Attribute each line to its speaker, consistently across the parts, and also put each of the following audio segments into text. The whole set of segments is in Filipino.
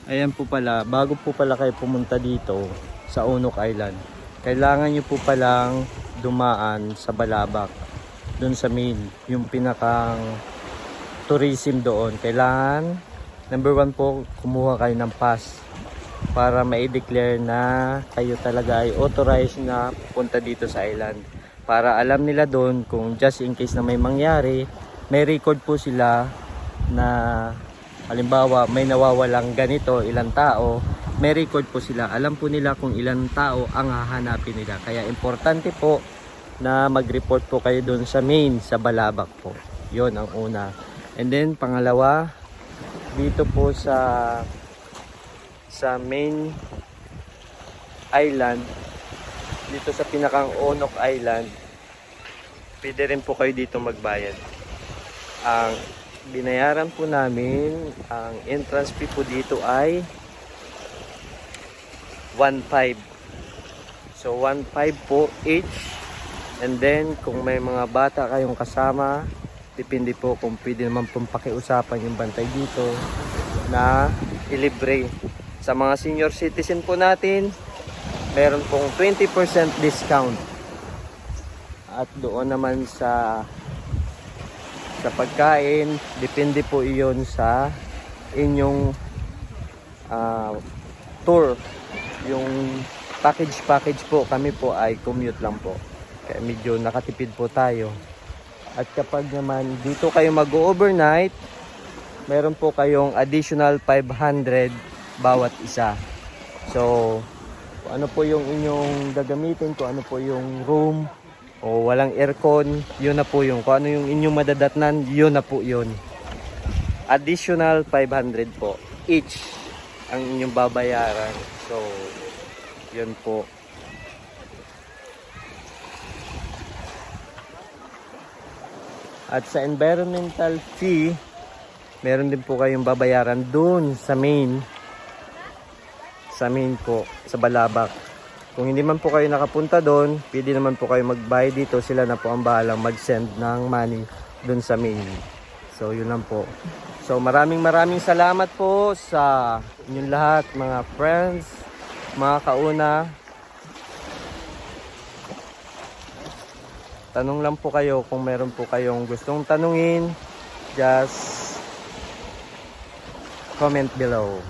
Speaker 1: Ayan po pala, bago po pala kayo pumunta dito sa Onok Island, kailangan nyo po palang dumaan sa Balabac, doon sa main, yung pinakang tourism doon. Kailangan, number 1 po, kumuha kayo ng pass para ma-declare na kayo talaga ay authorized na punta dito sa island. Para alam nila doon kung just in case na may mangyari, may record po sila na halimbawa may nawawalang ganito, ilang tao, may record po sila. Alam po nila kung ilang tao ang hahanapin nila. Kaya importante po na mag-report po kayo doon sa main, sa Balabac po. Yon ang una. And then pangalawa, dito po sa main island, dito sa pinakang Onok Island, pwede rin po kayo dito magbayad. Ang binayaran po namin, ang entrance fee po dito ay 1.5. So 1.5 po each. And then kung may mga bata kayong kasama, depende po kung pwede naman pong pakiusapan yung bantay dito na ilibre. Sa mga senior citizen po natin, meron pong 20% discount. At doon naman sa pagkain, depende po iyon sa inyong tour. Yung package po, kami po ay commute lang po. Kaya medyo nakatipid po tayo. At kapag naman dito kayo mag-overnight, meron po kayong additional 500 bawat isa. So, kung ano po yung inyong gagamitin, kung ano po yung room, o walang aircon, yun na po yun. Kung ano yung inyong madadatnan, yun na po yun. Additional 500 po each ang inyong babayaran. So, yun po. At sa environmental fee, meron din po kayong babayaran dun sa main. Sa main po, sa Balabac. Kung hindi man po kayo nakapunta doon, pwede naman po kayo magbayad dito. Sila na po ang bahalang mag-send ng money doon sa main. So, yun lang po. So, maraming salamat po sa inyong lahat, mga friends, mga kauna. Tanong lang po kayo kung meron po kayong gustong tanungin. Just comment below.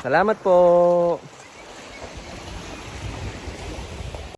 Speaker 1: Salamat po!